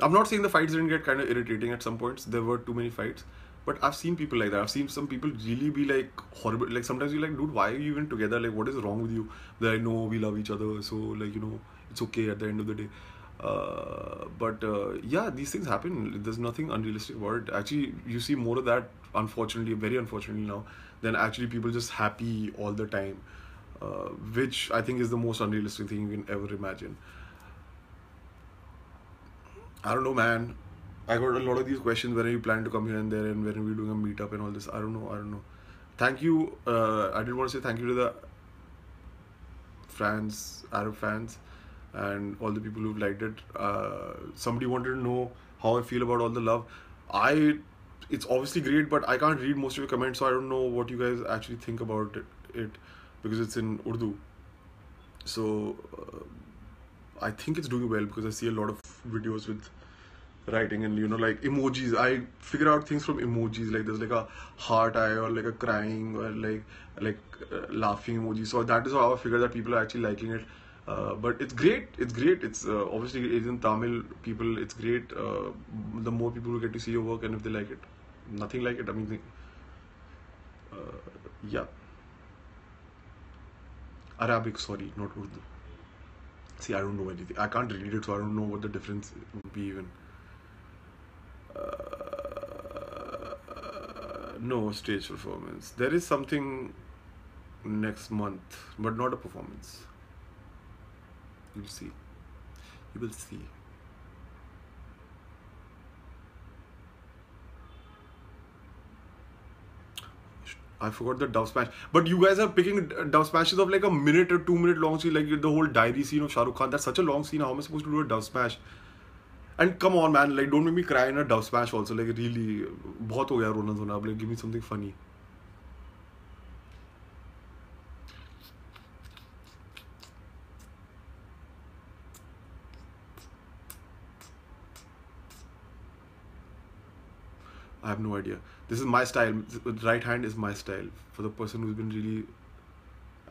I'm not saying the fights didn't get kind of irritating at some points. There were too many fights. But I've seen people like that. I've seen some people really be like horrible. Like sometimes you're like, dude, why are you even together? Like, what is wrong with you? That I know we love each other. So, like, it's okay at the end of the day. But yeah, these things happen. There's nothing unrealistic about it. Actually, you see more of that, unfortunately, very unfortunately now, than actually people just happy all the time. Which I think is the most unrealistic thing you can ever imagine. I don't know, man. I got a lot of these questions. When are you planning to come here and there, and when are we doing a meetup and all this? I don't know. I don't know. Thank you. I did want to say thank you to the fans, Arab fans, and all the people who've liked it. Somebody wanted to know how I feel about all the love. It's obviously great, but I can't read most of your comments, so I don't know what you guys actually think about it because it's in Urdu. So I think it's doing well because I see a lot of videos with writing and like emojis. I figure out things from emojis, like there's like a heart eye or like a crying or like laughing emoji. So that is how I figure that people are actually liking it. But it's great. It's obviously it's in Tamil people. It's great. The more people who get to see your work and if they like it, nothing like it. I mean, yeah. Arabic, sorry, not Urdu. See, I don't know anything. I can't read it, so I don't know what the difference would be even. No stage performance. There is something next month, but not a performance. You'll see. You will see. I forgot the dove smash. But you guys are picking dove smashes of like a minute or 2 minute long scene, like the whole diary scene of Shah Rukh Khan. That's such a long scene. How am I supposed to do a dove smash? And come on, man, like don't make me cry in a dove smash also. Like really, बहुत हो गया रोना धोना. Like give me something funny. I have no idea. This is my style. The right hand is my style. For the person who's been really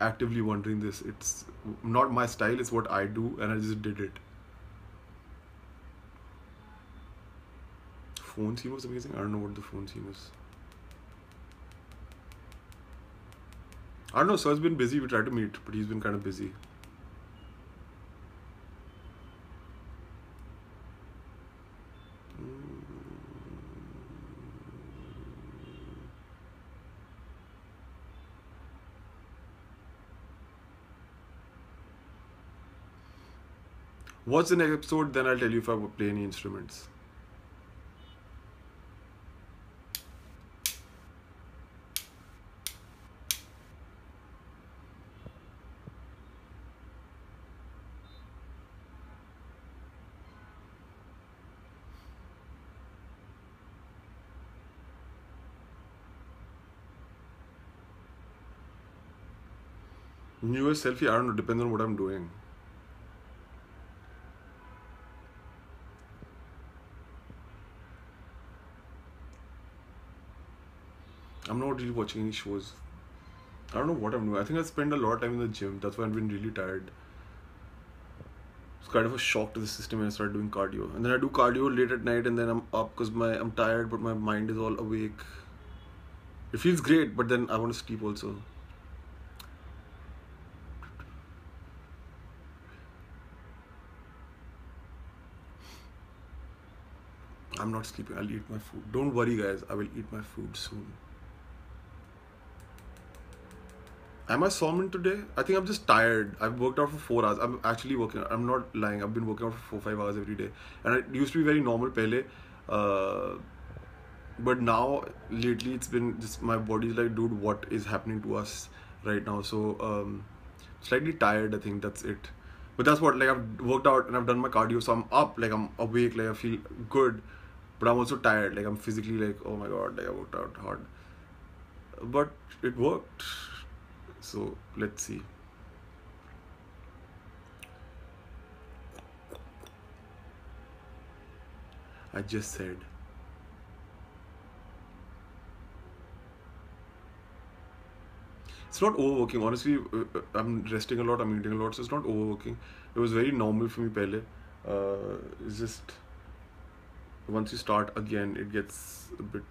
actively wondering this, it's not my style. It's what I do, and I just did it. Phone scene was amazing. I don't know what the phone scene is. I don't know. Sir's been busy. We tried to meet, but he's been kind of busy. What's the next episode? Then I'll tell you if I play any instruments. Newest selfie? I don't know. Depends on what I'm doing. I'm not really watching any shows. I don't know what I'm doing. I think I spend a lot of time in the gym. That's why I've been really tired. It's kind of a shock to the system when I start doing cardio. And then I do cardio late at night and then I'm up because I'm tired but my mind is all awake. It feels great, but then I want to sleep also. I'm not sleeping. I'll eat my food. Don't worry, guys. I will eat my food soon. Am I salmon today? I think I'm just tired. I've worked out for 4 hours. I'm actually working. I'm not lying. I've been working out for 4-5 hours every day, and it used to be very normal pehle. Uh, but now lately it's been just my body's like, dude, what is happening to us right now? So slightly tired. I think that's it. But that's what, like, I've worked out and I've done my cardio, so I'm up, like I'm awake, like I feel good. But I'm also tired. Like I'm physically like, oh my god, like I worked out hard. But it worked. So let's see. I just said. It's not overworking. Honestly, I'm resting a lot, I'm eating a lot, so it's not overworking. It was very normal for me pehle. It's just once you start again, it gets a bit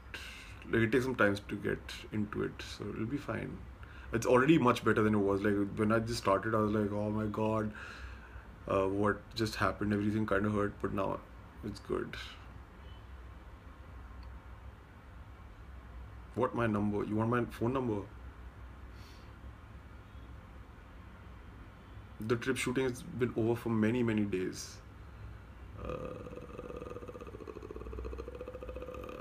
like it takes some time to get into it. So it'll be fine. It's already much better than it was. Like when I just started, I was like, oh my god, what just happened? Everything kind of hurt, but now it's good. What my number? You want my phone number? The trip shooting has been over for many days.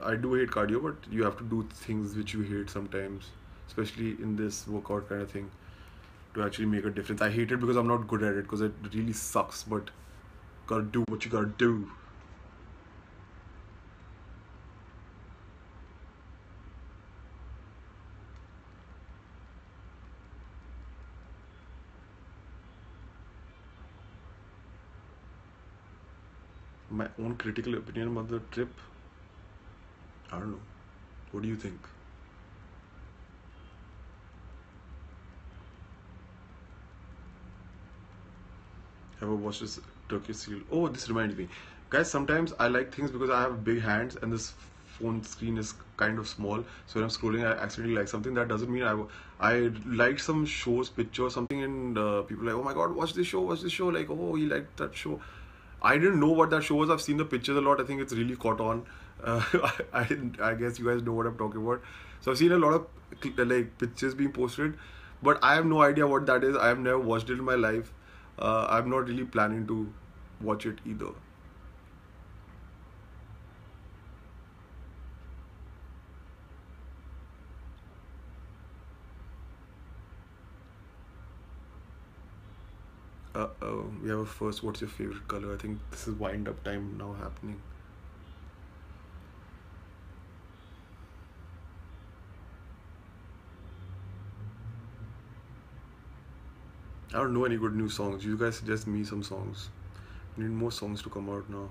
I do hate cardio, but you have to do things which you hate sometimes, especially in this workout kind of thing, to actually make a difference. I hate it because I'm not good at it, because it really sucks, but gotta do what you gotta do. My own critical opinion about the trip, I don't know. What do you think? Have I watched this Turkish serial? Oh, this reminds me. Guys, sometimes I like things because I have big hands and this phone screen is kind of small. So when I'm scrolling, I accidentally like something. That doesn't mean I like some show's picture or something, and people are like, oh my god, watch this show, watch this show. Like, oh, he liked that show. I didn't know what that show was. I've seen the pictures a lot. I think it's really caught on. I guess you guys know what I'm talking about. So I've seen a lot of like pictures being posted, but I have no idea what that is. I have never watched it in my life. I'm not really planning to watch it either. We have a first. What's your favorite color? I think this is wind up time now happening. I don't know any good new songs. You guys suggest me some songs. I need more songs to come out now.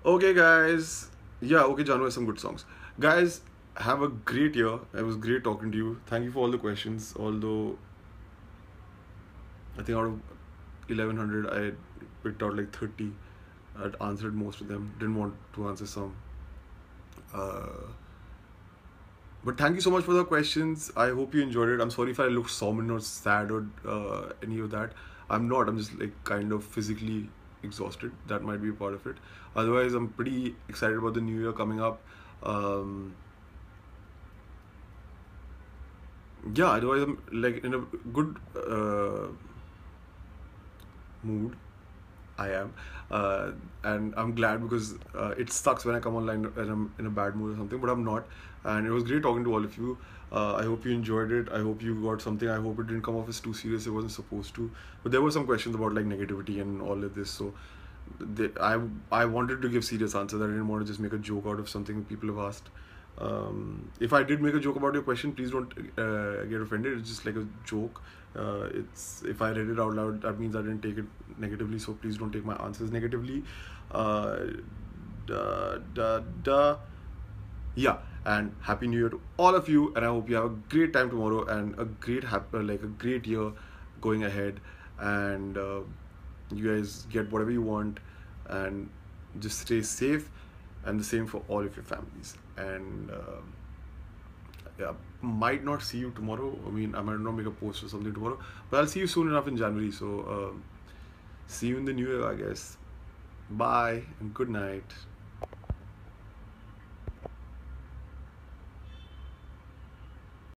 Okay, guys. Yeah, okay, Janu has some good songs. Guys, have a great year. It was great talking to you. Thank you for all the questions. Although, I think out of 1100, I picked out like 30. I'd answered most of them. Didn't want to answer some. Uh, but thank you so much for the questions. I hope you enjoyed it. I'm sorry if I looked solemn or sad or any of that. I'm not. I'm just like kind of physically exhausted. That might be a part of it. Otherwise, I'm pretty excited about the new year coming up. Um, yeah, otherwise, I'm like in a good mood. I am, and I'm glad because it sucks when I come online and I'm in a bad mood or something, but I'm not. And it was great talking to all of you. I hope you enjoyed it. I hope you got something. I hope it didn't come off as too serious. It wasn't supposed to. But there were some questions about like negativity and all of this. So I wanted to give serious answers. I didn't want to just make a joke out of something people have asked. If I did make a joke about your question, please don't get offended. It's just like a joke. It's if I read it out loud, that means I didn't take it negatively. So please don't take my answers negatively. Uh, da, da, da. Yeah, and happy New Year to all of you, and I hope you have a great time tomorrow and a great like a great year going ahead, and you guys get whatever you want, and just stay safe, and the same for all of your families. And yeah, might not see you tomorrow. I mean, I might not make a post or something tomorrow, but I'll see you soon enough in January. So see you in the new year, I guess. Bye and good night.